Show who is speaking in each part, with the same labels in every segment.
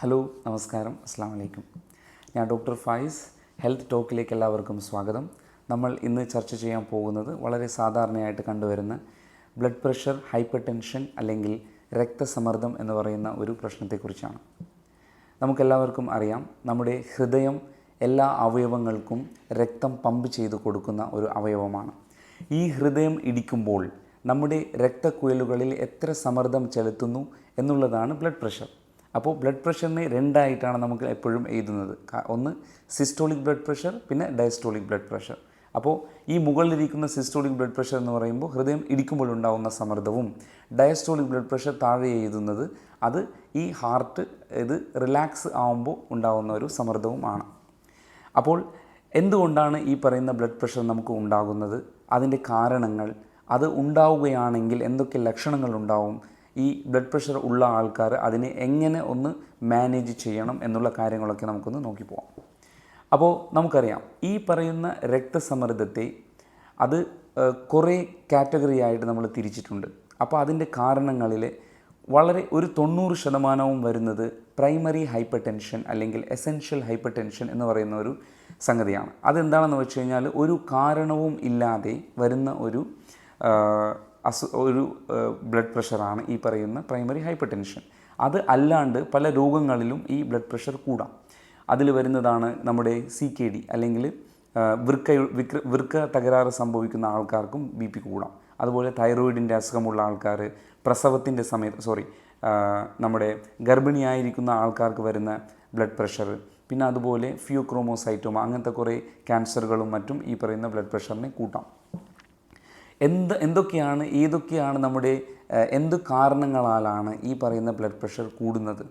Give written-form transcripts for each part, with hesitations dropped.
Speaker 1: Hello നമസ്കാരം അസ്സാം വലൈക്കും. ഞാൻ ഡോക്ടർ ഫായിസ്. ഹെൽത്ത് ടോക്കിലേക്ക് എല്ലാവർക്കും സ്വാഗതം. നമ്മൾ ഇന്ന് ചർച്ച ചെയ്യാൻ പോകുന്നത് വളരെ സാധാരണയായിട്ട് കണ്ടുവരുന്ന ബ്ലഡ് പ്രഷർ, ഹൈപ്പർ ടെൻഷൻ അല്ലെങ്കിൽ രക്തസമ്മർദ്ദം എന്ന് പറയുന്ന ഒരു പ്രശ്നത്തെക്കുറിച്ചാണ്. നമുക്കെല്ലാവർക്കും അറിയാം, നമ്മുടെ ഹൃദയം എല്ലാ അവയവങ്ങൾക്കും രക്തം പമ്പ് ചെയ്ത് കൊടുക്കുന്ന ഒരു അവയവമാണ്. ഈ ഹൃദയം ഇടിക്കുമ്പോൾ നമ്മുടെ രക്തക്കുഴലുകളിൽ എത്ര സമ്മർദ്ദം ചെലുത്തുന്നു എന്നുള്ളതാണ് ബ്ലഡ് പ്രഷർ. അപ്പോൾ ബ്ലഡ് പ്രഷറിനെ രണ്ടായിട്ടാണ് നമുക്ക് എപ്പോഴും എഴുതുന്നത്. ഒന്ന് സിസ്റ്റോളിക് ബ്ലഡ് പ്രഷർ, പിന്നെ ഡയസ്റ്റോളിക് ബ്ലഡ് പ്രഷർ. അപ്പോൾ ഈ മുകളിലിരിക്കുന്ന സിസ്റ്റോളിക് ബ്ലഡ് പ്രഷർ എന്ന് പറയുമ്പോൾ ഹൃദയം ഇടിക്കുമ്പോൾ ഉണ്ടാകുന്ന സമ്മർദ്ദവും, ഡയസ്റ്റോളിക് ബ്ലഡ് പ്രഷർ താഴെ എഴുതുന്നത് അത് ഈ ഹാർട്ട് ഇത് റിലാക്സ് ആകുമ്പോൾ ഉണ്ടാകുന്ന ഒരു സമ്മർദ്ദവും ആണ്. അപ്പോൾ എന്തുകൊണ്ടാണ് ഈ പറയുന്ന ബ്ലഡ് പ്രഷർ നമുക്ക് ഉണ്ടാകുന്നത്, അതിൻ്റെ കാരണങ്ങൾ, അത് ഉണ്ടാവുകയാണെങ്കിൽ എന്തൊക്കെ ലക്ഷണങ്ങൾ ഉണ്ടാവും, ഈ ബ്ലഡ് പ്രഷർ ഉള്ള ആൾക്കാർ അതിനെ എങ്ങനെ ഒന്ന് മാനേജ് ചെയ്യണം എന്നുള്ള കാര്യങ്ങളൊക്കെ നമുക്കൊന്ന് നോക്കിപ്പോവാം. അപ്പോൾ നമുക്കറിയാം, ഈ പറയുന്ന രക്തസമ്മർദ്ദത്തെ അത് കുറേ കാറ്റഗറി ആയിട്ട് നമ്മൾ തിരിച്ചിട്ടുണ്ട്. അപ്പോൾ അതിൻ്റെ കാരണങ്ങളിൽ വളരെ ഒരു 90% വരുന്നത് പ്രൈമറി ഹൈപ്പർ ടെൻഷൻ അല്ലെങ്കിൽ എസെൻഷ്യൽ ഹൈപ്പർ ടെൻഷൻ എന്ന് പറയുന്ന ഒരു സംഗതിയാണ്. അതെന്താണെന്ന് വെച്ച് കഴിഞ്ഞാൽ ഒരു കാരണവും ഇല്ലാതെ വരുന്ന ഒരു ബ്ലഡ് പ്രഷറാണ് ഈ പറയുന്ന പ്രൈമറി ഹൈപ്പർ ടെൻഷൻ. അത് അല്ലാണ്ട് പല രോഗങ്ങളിലും ഈ ബ്ലഡ് പ്രഷർ കൂടാം. അതിൽ വരുന്നതാണ് നമ്മുടെ CKD അല്ലെങ്കിൽ വൃക്ക തകരാറ് സംഭവിക്കുന്ന ആൾക്കാർക്കും BP കൂടാം. അതുപോലെ തൈറോയിഡിൻ്റെ അസുഖമുള്ള ആൾക്കാർ, പ്രസവത്തിൻ്റെ സമയത്ത് നമ്മുടെ ഗർഭിണിയായിരിക്കുന്ന ആൾക്കാർക്ക് വരുന്ന ബ്ലഡ് പ്രഷർ, പിന്നെ അതുപോലെ ഫിയോക്രോമോസൈറ്റോമ അങ്ങനത്തെ കുറേ ക്യാൻസറുകളും മറ്റും ഈ പറയുന്ന ബ്ലഡ് പ്രഷറിനെ കൂട്ടാം. ഏതൊക്കെയാണ് നമ്മുടെ എന്ത് കാരണങ്ങളാലാണ് ഈ പറയുന്ന ബ്ലഡ് പ്രഷർ കൂടുന്നത്?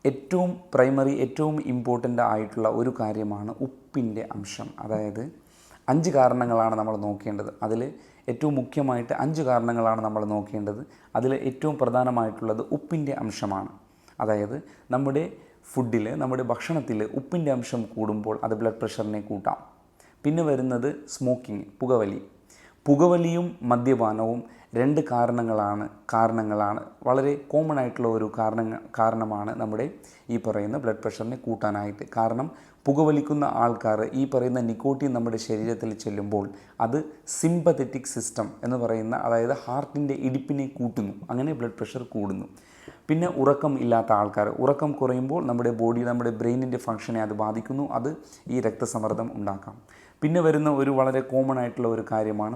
Speaker 1: ഏറ്റവും ഇമ്പോർട്ടൻ്റ് ആയിട്ടുള്ള ഒരു കാര്യമാണ് ഉപ്പിൻ്റെ അംശം. അതായത് 5 കാരണങ്ങളാണ് നമ്മൾ നോക്കേണ്ടത്. അതിൽ ഏറ്റവും മുഖ്യമായിട്ട് 5 കാരണങ്ങളാണ് നമ്മൾ നോക്കേണ്ടത്. അതിൽ ഏറ്റവും പ്രധാനമായിട്ടുള്ളത് ഉപ്പിൻ്റെ അംശമാണ്. അതായത് നമ്മുടെ ഫുഡിൽ, നമ്മുടെ ഭക്ഷണത്തിൽ ഉപ്പിൻ്റെ അംശം കൂടുമ്പോൾ അത് ബ്ലഡ് പ്രഷറിനെ കൂട്ടാം. പിന്നെ വരുന്നത് സ്മോക്കിംഗ്, പുകവലിയും മദ്യപാനവും 2 കാരണങ്ങളാണ് വളരെ കോമൺ ആയിട്ടുള്ള ഒരു കാരണമാണ് നമ്മുടെ ഈ പറയുന്ന ബ്ലഡ് പ്രഷറിനെ കൂട്ടാനായിട്ട്. കാരണം പുകവലിക്കുന്ന ആൾക്കാർ ഈ പറയുന്ന നിക്കോട്ടിൻ നമ്മുടെ ശരീരത്തിൽ ചെല്ലുമ്പോൾ അത് സിമ്പത്തറ്റിക് സിസ്റ്റം എന്ന് പറയുന്ന, അതായത് ഹാർട്ടിൻ്റെ ഇടിപ്പിനെ കൂട്ടുന്നു. അങ്ങനെ ബ്ലഡ് പ്രഷർ കൂടുന്നു. പിന്നെ ഉറക്കം ഇല്ലാത്ത ആൾക്കാർ, ഉറക്കം കുറയുമ്പോൾ നമ്മുടെ ബ്രെയിനിൻ്റെ ഫംഗ്ഷനെ അത് ബാധിക്കുന്നു. അത് ഈ രക്തസമ്മർദ്ദം ഉണ്ടാക്കാം. പിന്നെ വരുന്ന ഒരു വളരെ കോമൺ ആയിട്ടുള്ള ഒരു കാര്യമാണ്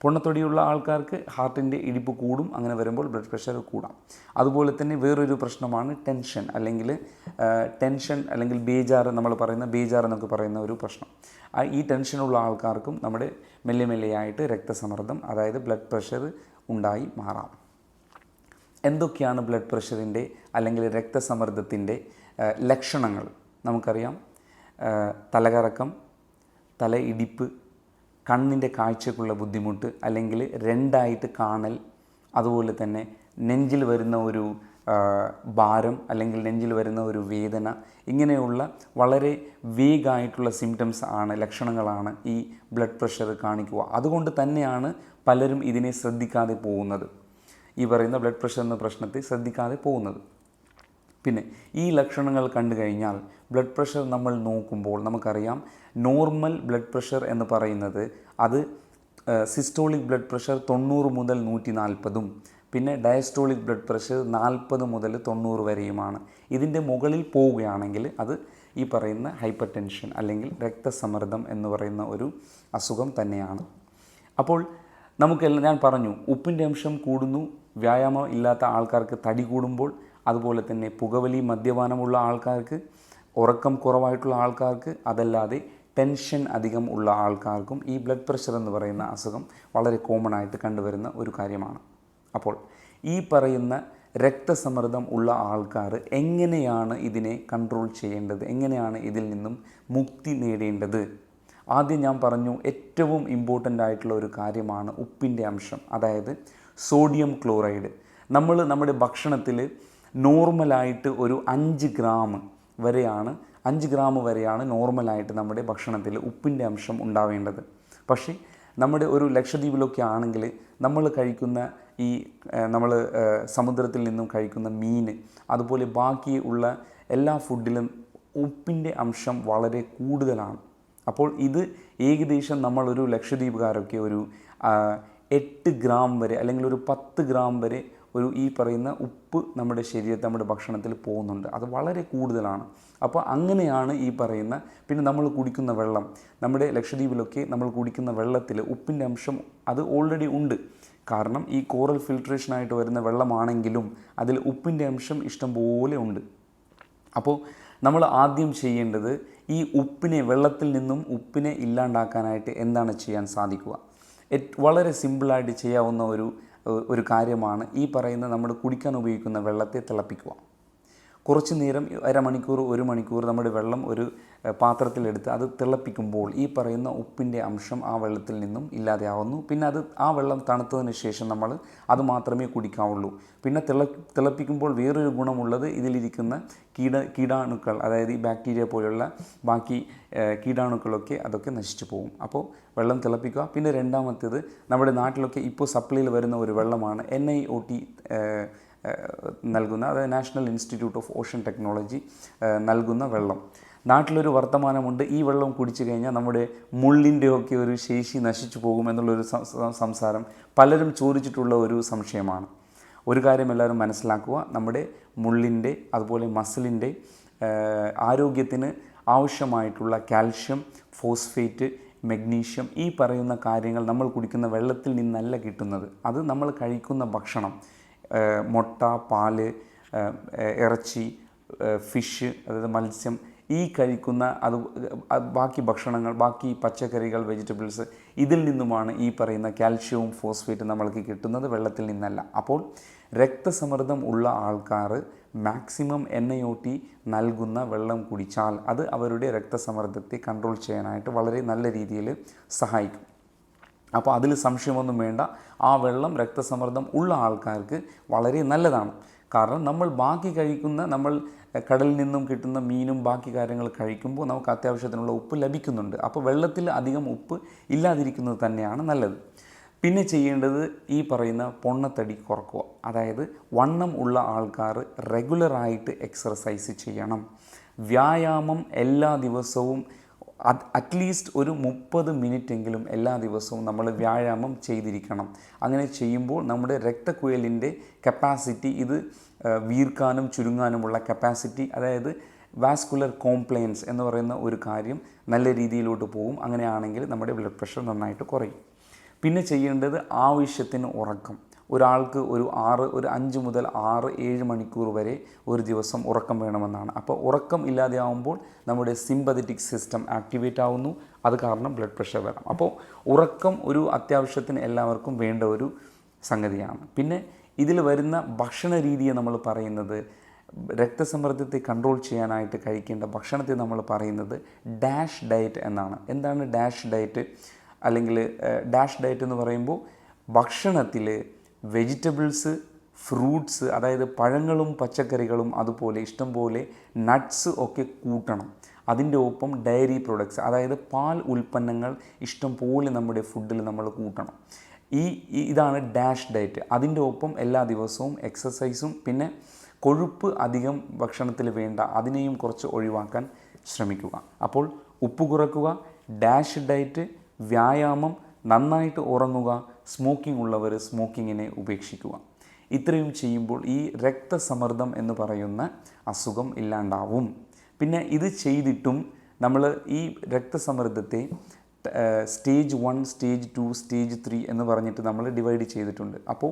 Speaker 1: പൊണ്ണത്തടിയുള്ള ആൾക്കാർക്ക് ഹാർട്ടിൻ്റെ ഇടിപ്പ് കൂടും. അങ്ങനെ വരുമ്പോൾ ബ്ലഡ് പ്രഷർ കൂടാം. അതുപോലെ തന്നെ വേറൊരു പ്രശ്നമാണ് ടെൻഷൻ അല്ലെങ്കിൽ ബേജാറ്, നമ്മൾ പറയുന്ന ബേജാറ് എന്നൊക്കെ പറയുന്ന ഒരു പ്രശ്നം. ഈ ടെൻഷനുള്ള ആൾക്കാർക്കും നമ്മുടെ മെല്ലെയായിട്ട് രക്തസമ്മർദ്ദം, അതായത് ബ്ലഡ് പ്രഷർ ഉണ്ടായി മാറാം. എന്തൊക്കെയാണ് ബ്ലഡ് പ്രഷറിൻ്റെ അല്ലെങ്കിൽ രക്തസമ്മർദ്ദത്തിൻ്റെ ലക്ഷണങ്ങൾ? നമുക്കറിയാം, തലകറക്കം, തലയിടിപ്പ്, കണ്ണിൻ്റെ കാഴ്ചക്കുള്ള ബുദ്ധിമുട്ട് അല്ലെങ്കിൽ 2ആയിട്ട് കാണൽ, അതുപോലെ തന്നെ നെഞ്ചിൽ വരുന്ന ഒരു ഭാരം അല്ലെങ്കിൽ നെഞ്ചിൽ വരുന്ന ഒരു വേദന, ഇങ്ങനെയുള്ള വളരെ വേഗമായിട്ടുള്ള ലക്ഷണങ്ങളാണ് ഈ ബ്ലഡ് പ്രഷർ കാണിക്കുക. അതുകൊണ്ട് തന്നെയാണ് പലരും ഇതിനെ ശ്രദ്ധിക്കാതെ പോകുന്നത്, ഈ പറയുന്ന ബ്ലഡ് പ്രഷർ എന്ന പ്രശ്നത്തെ ശ്രദ്ധിക്കാതെ പോകുന്നത്. പിന്നെ ഈ ലക്ഷണങ്ങൾ കണ്ടു കഴിഞ്ഞാൽ ബ്ലഡ് പ്രഷർ നമ്മൾ നോക്കുമ്പോൾ നമുക്കറിയാം, നോർമൽ ബ്ലഡ് പ്രഷർ എന്ന് പറയുന്നത് അത് സിസ്റ്റോളിക് ബ്ലഡ് പ്രഷർ 90 മുതൽ 140, പിന്നെ ഡയസ്റ്റോളിക് ബ്ലഡ് പ്രഷർ 40 മുതൽ 90 വരെയുമാണ്. ഇതിൻ്റെ മുകളിൽ പോവുകയാണെങ്കിൽ അത് ഈ പറയുന്ന ഹൈപ്പർ ടെൻഷൻ അല്ലെങ്കിൽ രക്തസമ്മർദ്ദം എന്ന് പറയുന്ന ഒരു അസുഖം തന്നെയാണ്. അപ്പോൾ ഞാൻ പറഞ്ഞു, ഉപ്പിൻ്റെ അംശം കൂടുന്നു. വ്യായാമം ഇല്ലാത്ത ആൾക്കാർക്ക് തടി കൂടുമ്പോൾ, അതുപോലെ തന്നെ പുകവലി, മദ്യപാനമുള്ള ആൾക്കാർക്ക്, ഉറക്കം കുറവായിട്ടുള്ള ആൾക്കാർക്ക്, അതല്ലാതെ ടെൻഷൻ അധികം ഉള്ള ആൾക്കാർക്കും ഈ ബ്ലഡ് പ്രഷർ എന്ന് പറയുന്ന അസുഖം വളരെ കോമൺ ആയിട്ട് കണ്ടുവരുന്ന ഒരു കാര്യമാണ്. അപ്പോൾ ഈ പറയുന്ന രക്തസമ്മർദ്ദം ഉള്ള ആൾക്കാർ എങ്ങനെയാണ് ഇതിനെ കൺട്രോൾ ചെയ്യേണ്ടത്, എങ്ങനെയാണ് ഇതിൽ നിന്നും മുക്തി നേടേണ്ടത്? ആദ്യം ഞാൻ പറഞ്ഞു, ഏറ്റവും ഇമ്പോർട്ടൻ്റ് ആയിട്ടുള്ള ഒരു കാര്യമാണ് ഉപ്പിൻ്റെ അംശം, അതായത് സോഡിയം ക്ലോറൈഡ്. നമ്മുടെ ഭക്ഷണത്തിൽ നോർമലായിട്ട് ഒരു 5 ഗ്രാം വരെയാണ് നോർമലായിട്ട് നമ്മുടെ ഭക്ഷണത്തിൽ ഉപ്പിൻ്റെ അംശം ഉണ്ടാവേണ്ടത്. പക്ഷേ നമ്മുടെ ഒരു ലക്ഷദ്വീപിലൊക്കെ ആണെങ്കിൽ നമ്മൾ കഴിക്കുന്ന ഈ നമ്മൾ സമുദ്രത്തിൽ നിന്നും കഴിക്കുന്ന മീൻ, അതുപോലെ ബാക്കി ഉള്ള എല്ലാ ഫുഡിലും ഉപ്പിൻ്റെ അംശം വളരെ കൂടുതലാണ്. അപ്പോൾ ഇത് ഏകദേശം നമ്മളൊരു ലക്ഷദ്വീപുകാരൊക്കെ ഒരു 8 ഗ്രാം വരെ അല്ലെങ്കിൽ ഒരു 10 ഗ്രാം വരെ ഒരു ഈ പറയുന്ന ഉപ്പ് നമ്മുടെ ശരീരത്തിൽ, നമ്മുടെ ഭക്ഷണത്തിൽ പോകുന്നുണ്ട്. അത് വളരെ കൂടുതലാണ്. അപ്പോൾ അങ്ങനെയാണ് ഈ പറയുന്ന, പിന്നെ നമ്മൾ കുടിക്കുന്ന വെള്ളം, നമ്മുടെ ലക്ഷദ്വീപിലൊക്കെ നമ്മൾ കുടിക്കുന്ന വെള്ളത്തിൽ ഉപ്പിൻ്റെ അംശം അത് ഓൾറെഡി ഉണ്ട്. കാരണം ഈ കോറൽ ഫിൽട്രേഷനായിട്ട് വരുന്ന വെള്ളമാണെങ്കിലും അതിൽ ഉപ്പിൻ്റെ അംശം ഇഷ്ടം പോലെ ഉണ്ട്. അപ്പോൾ നമ്മൾ ആദ്യം ചെയ്യേണ്ടത് ഈ ഉപ്പിനെ, വെള്ളത്തിൽ നിന്നും ഉപ്പിനെ ഇല്ലാണ്ടാക്കാനായിട്ട് എന്താണ് ചെയ്യാൻ സാധിക്കുക? വളരെ സിമ്പിളായിട്ട് ചെയ്യാവുന്ന ഒരു കാര്യമാണ് ഈ പറയുന്ന നമ്മൾ കുടിക്കാൻ ഉപയോഗിക്കുന്ന വെള്ളത്തെ തിളപ്പിക്കുക. കുറച്ച് നേരം, അരമണിക്കൂർ 1 മണിക്കൂർ നമ്മുടെ വെള്ളം ഒരു പാത്രത്തിലെടുത്ത് അത് തിളപ്പിക്കുമ്പോൾ ഈ പറയുന്ന ഉപ്പിൻ്റെ അംശം ആ വെള്ളത്തിൽ നിന്നും ഇല്ലാതെയാവുന്നു. പിന്നെ ആ വെള്ളം തണുത്തതിന് ശേഷം നമ്മൾ അത് മാത്രമേ കുടിക്കാവുള്ളൂ. പിന്നെ തിളപ്പിക്കുമ്പോൾ വേറൊരു ഗുണമുള്ളത് ഇതിലിരിക്കുന്ന കീടാണുക്കൾ, അതായത് ഈ ബാക്ടീരിയ പോലുള്ള ബാക്കി കീടാണുക്കളൊക്കെ അതൊക്കെ നശിച്ചു പോകും. അപ്പോൾ വെള്ളം തിളപ്പിക്കുക. പിന്നെ രണ്ടാമത്തേത്, നമ്മുടെ നാട്ടിലൊക്കെ ഇപ്പോൾ സപ്ലൈയിൽ വരുന്ന ഒരു വെള്ളമാണ് NIOT നൽകുന്ന, അതായത് national institute of Ocean technology നൽകുന്ന വെള്ളം. നാട്ടിലൊരു വർത്തമാനമുണ്ട്, ഈ വെള്ളം കുടിച്ചു കഴിഞ്ഞാൽ നമ്മുടെ മുള്ളിൻ്റെയൊക്കെ ഒരു ശേഷി നശിച്ചു പോകുമെന്നുള്ളൊരു സംസാരം പലരും ചോദിച്ചിട്ടുള്ള ഒരു സംശയമാണ്. ഒരു കാര്യം എല്ലാവരും മനസ്സിലാക്കുക, നമ്മുടെ മുള്ളിൻ്റെ അതുപോലെ മസിലിൻ്റെ ആരോഗ്യത്തിന് ആവശ്യമായിട്ടുള്ള കാൽഷ്യം, ഫോസ്ഫേറ്റ്, മഗ്നീഷ്യം, ഈ പറയുന്ന കാര്യങ്ങൾ നമ്മൾ കുടിക്കുന്ന വെള്ളത്തിൽ നിന്നല്ല കിട്ടുന്നത്. അത് നമ്മൾ കഴിക്കുന്ന ഭക്ഷണം, മുട്ട, പാല്, ഇറച്ചി, ഫിഷ്, അതായത് മത്സ്യം, ഈ കഴിക്കുന്ന ബാക്കി ഭക്ഷണങ്ങൾ, ബാക്കി പച്ചക്കറികൾ, വെജിറ്റബിൾസ്, ഇതിൽ നിന്നുമാണ് ഈ പറയുന്ന കാൽഷ്യവും ഫോസ്ഫേറ്റും നമ്മൾക്ക് കിട്ടുന്നത്, വെള്ളത്തിൽ നിന്നല്ല. അപ്പോൾ രക്തസമ്മർദ്ദം ഉള്ള ആൾക്കാർ മാക്സിമം NIOT നൽകുന്ന വെള്ളം കുടിച്ചാൽ അത് അവരുടെ രക്തസമ്മർദ്ദത്തെ കൺട്രോൾ ചെയ്യാനായിട്ട് വളരെ നല്ല രീതിയിൽ സഹായിക്കും. അപ്പോൾ അതിൽ സംശയമൊന്നും വേണ്ട, ആ വെള്ളം രക്തസമ്മർദ്ദം ഉള്ള ആൾക്കാർക്ക് വളരെ നല്ലതാണ്. കാരണം നമ്മൾ ബാക്കി കഴിക്കുന്ന, നമ്മൾ കടലിൽ നിന്നും കിട്ടുന്ന മീനും ബാക്കി കാര്യങ്ങൾ കഴിക്കുമ്പോൾ നമുക്ക് അത്യാവശ്യത്തിനുള്ള ഉപ്പ് ലഭിക്കുന്നുണ്ട്. അപ്പോൾ വെള്ളത്തിൽ അധികം ഉപ്പ് ഇല്ലാതിരിക്കുന്നത് തന്നെയാണ് നല്ലത്. പിന്നെ ചെയ്യേണ്ടത് ഈ പറയുന്ന പൊണ്ണത്തടി കുറക്കുക. അതായത് വണ്ണം ഉള്ള ആൾക്കാർ റെഗുലറായിട്ട് എക്സർസൈസ് ചെയ്യണം. വ്യായാമം എല്ലാ ദിവസവും അറ്റ്ലീസ്റ്റ് ഒരു 30 മിനിറ്റെങ്കിലും എല്ലാ ദിവസവും നമ്മൾ വ്യായാമം ചെയ്തിരിക്കണം. അങ്ങനെ ചെയ്യുമ്പോൾ നമ്മുടെ രക്തക്കുഴലിൻ്റെ കപ്പാസിറ്റി, ഇത് വീർക്കാനും ചുരുങ്ങാനുമുള്ള കപ്പാസിറ്റി, അതായത് വാസ്കുലർ കോംപ്ലയൻസ് എന്ന് പറയുന്ന ഒരു കാര്യം നല്ല രീതിയിലോട്ട് പോകും. അങ്ങനെയാണെങ്കിൽ നമ്മുടെ ബ്ലഡ് പ്രഷർ നന്നായിട്ട് കുറയും. പിന്നെ ചെയ്യേണ്ടത് ആവശ്യത്തിന് ഉറക്കം. ഒരാൾക്ക് ഒരു 5 മുതൽ 6-7 മണിക്കൂർ വരെ ഒരു ദിവസം ഉറക്കം വേണമെന്നാണ്. അപ്പോൾ ഉറക്കം ഇല്ലാതെയാവുമ്പോൾ നമ്മുടെ സിമ്പതറ്റിക് സിസ്റ്റം ആക്ടിവേറ്റ് ആവുന്നു, അത് കാരണം ബ്ലഡ് പ്രഷർ വരാം. അപ്പോൾ ഉറക്കം ഒരു അത്യാവശ്യത്തിന് എല്ലാവർക്കും വേണ്ട ഒരു സംഗതിയാണ്. പിന്നെ ഇതിൽ വരുന്ന ഭക്ഷണ രീതിയെ നമ്മൾ പറയുന്നത്, രക്തസമ്മർദ്ദത്തെ കൺട്രോൾ ചെയ്യാനായിട്ട് കഴിക്കേണ്ട ഭക്ഷണത്തെ നമ്മൾ പറയുന്നത് ഡാഷ് ഡയറ്റ് എന്നാണ്. എന്താണ് ഡാഷ് ഡയറ്റ്? അല്ലെങ്കിൽ ഡാഷ് ഡയറ്റ് എന്ന് പറയുമ്പോൾ ഭക്ഷണത്തിൽ വെജിറ്റബിൾസ്, ഫ്രൂട്ട്സ്, അതായത് പഴങ്ങളും പച്ചക്കറികളും അതുപോലെ ഇഷ്ടംപോലെ നട്ട്സ് ഒക്കെ കൂട്ടണം. അതിൻ്റെ ഒപ്പം ഡയറി പ്രൊഡക്ട്സ്, അതായത് പാൽ ഉൽപ്പന്നങ്ങൾ ഇഷ്ടംപോലെ നമ്മുടെ ഫുഡിൽ നമ്മൾ കൂട്ടണം. ഇതാണ് ഡാഷ് ഡയറ്റ്. അതിൻ്റെ ഒപ്പം എല്ലാ ദിവസവും എക്സസൈസും, പിന്നെ കൊഴുപ്പ് അധികം ഭക്ഷണത്തിൽ വേണ്ട, അതിനെയും കുറച്ച് ഒഴിവാക്കാൻ ശ്രമിക്കുക. അപ്പോൾ ഉപ്പ് കുറയ്ക്കുക, ഡാഷ് ഡയറ്റ്, വ്യായാമം, നന്നായിട്ട് ഉറങ്ങുക, സ്മോക്കിംഗ് ഉള്ളവർ സ്മോക്കിങ്ങിനെ ഉപേക്ഷിക്കുക. ഇത്രയും ചെയ്യുമ്പോൾ ഈ രക്തസമ്മർദ്ദം എന്ന് പറയുന്ന അസുഖം ഇല്ലാണ്ടാവും. പിന്നെ ഇത് ചെയ്തിട്ടും നമ്മൾ ഈ രക്തസമ്മർദ്ദത്തെ സ്റ്റേജ് 1, സ്റ്റേജ് 2, സ്റ്റേജ് 3 എന്ന് പറഞ്ഞിട്ട് നമ്മൾ ഡിവൈഡ് ചെയ്തിട്ടുണ്ട്. അപ്പോൾ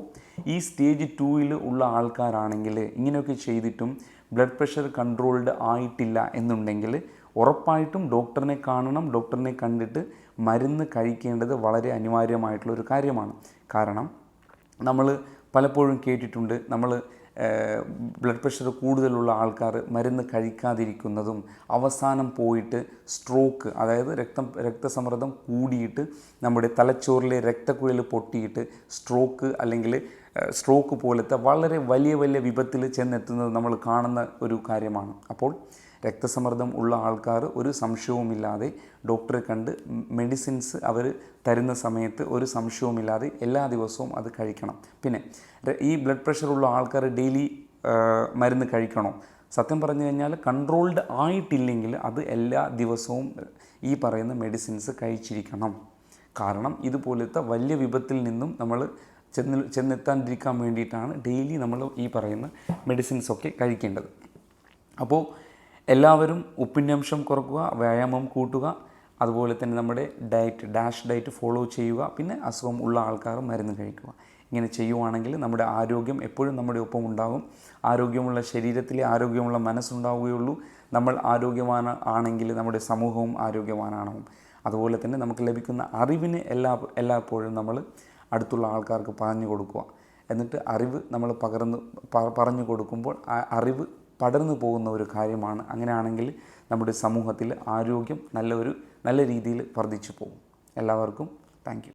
Speaker 1: ഈ സ്റ്റേജ് 2 ഉള്ള ആൾക്കാരാണെങ്കിൽ ഇങ്ങനെയൊക്കെ ചെയ്തിട്ടും ബ്ലഡ് പ്രഷർ കൺട്രോൾഡ് ആയിട്ടില്ല എന്നുണ്ടെങ്കിൽ ഉറപ്പായിട്ടും ഡോക്ടറിനെ കാണണം. ഡോക്ടറിനെ കണ്ടിട്ട് മരുന്ന് കഴിക്കേണ്ടത് വളരെ അനിവാര്യമായിട്ടുള്ളൊരു കാര്യമാണ്. കാരണം നമ്മൾ പലപ്പോഴും കേട്ടിട്ടുണ്ട്, നമ്മൾ ബ്ലഡ് പ്രഷർ കൂടുതലുള്ള ആൾക്കാർ മരുന്ന് കഴിക്കാതിരിക്കുന്നതും അവസാനം പോയിട്ട് സ്ട്രോക്ക്, അതായത് രക്തസമ്മർദ്ദം കൂടിയിട്ട് നമ്മുടെ തലച്ചോറിലെ രക്തക്കുഴൽ പൊട്ടിയിട്ട് സ്ട്രോക്ക് അല്ലെങ്കിൽ സ്ട്രോക്ക് പോലത്തെ വളരെ വലിയ വലിയ വിപത്തിൽ ചെന്നെത്തുന്നത് നമ്മൾ കാണുന്ന ഒരു കാര്യമാണ്. അപ്പോൾ രക്തസമ്മർദ്ദം ഉള്ള ആൾക്കാർ ഒരു സംശയവുമില്ലാതെ ഡോക്ടറെ കണ്ട് മെഡിസിൻസ് അവർ തരുന്ന സമയത്ത് ഒരു സംശയവുമില്ലാതെ എല്ലാ ദിവസവും അത് കഴിക്കണം. പിന്നെ ഈ ബ്ലഡ് പ്രഷറുള്ള ആൾക്കാർ ഡെയിലി മരുന്ന് കഴിക്കണോ? സത്യം പറഞ്ഞു കഴിഞ്ഞാൽ കൺട്രോൾഡ് ആയിട്ടില്ലെങ്കിൽ അത് എല്ലാ ദിവസവും ഈ പറയുന്ന മെഡിസിൻസ് കഴിച്ചിരിക്കണം. കാരണം ഇതുപോലത്തെ വലിയ വിപത്തിൽ നിന്നും നമ്മൾ ചെന്നെത്താണ്ടിരിക്കാൻ വേണ്ടിയിട്ടാണ് ഡെയിലി നമ്മൾ ഈ പറയുന്ന മെഡിസിൻസൊക്കെ കഴിക്കേണ്ടത്. അപ്പോൾ എല്ലാവരും ഉപ്പിൻ്റെ അംശം കുറയ്ക്കുക, വ്യായാമം കൂട്ടുക, അതുപോലെ തന്നെ നമ്മുടെ ഡാഷ് ഡയറ്റ് ഫോളോ ചെയ്യുക, പിന്നെ അസുഖം ഉള്ള ആൾക്കാർ മരുന്ന് കഴിക്കുക. ഇങ്ങനെ ചെയ്യുവാണെങ്കിൽ നമ്മുടെ ആരോഗ്യം എപ്പോഴും നമ്മുടെ ഒപ്പം ഉണ്ടാകും. ആരോഗ്യമുള്ള ശരീരത്തിലെ ആരോഗ്യമുള്ള മനസ്സുണ്ടാവുകയുള്ളൂ. നമ്മൾ ആണെങ്കിൽ നമ്മുടെ സമൂഹവും ആരോഗ്യവാനാകും. അതുപോലെ തന്നെ നമുക്ക് ലഭിക്കുന്ന അറിവിന് എല്ലായ്പ്പോഴും നമ്മൾ അടുത്തുള്ള ആൾക്കാർക്ക് പറഞ്ഞു കൊടുക്കുക. എന്നിട്ട് അറിവ് നമ്മൾ പറഞ്ഞു കൊടുക്കുമ്പോൾ ആ അറിവ് പടർന്നു പോകുന്ന ഒരു കാര്യമാണ്. അങ്ങനെയാണെങ്കിൽ നമ്മുടെ സമൂഹത്തിൽ ആരോഗ്യം നല്ല രീതിയിൽ വർദ്ധിച്ചു പോകും. എല്ലാവർക്കും താങ്ക് യു.